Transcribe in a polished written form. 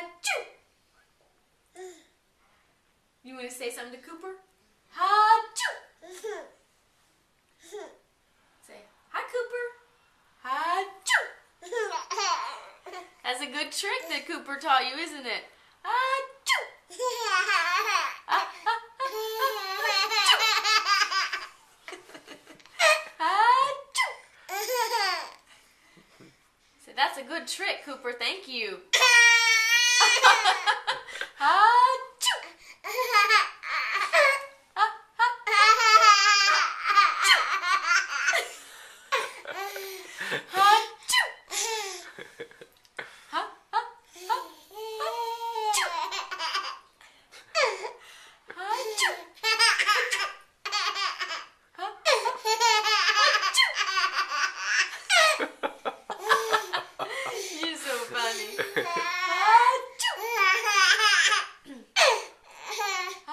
Ha-choo! You want to say something to Cooper? Ha-choo! Say, hi Cooper. Ha-choo! That's a good trick that Cooper taught you, isn't it? Ha-choo! Ha-choo! So that's a good trick, Cooper. Thank you.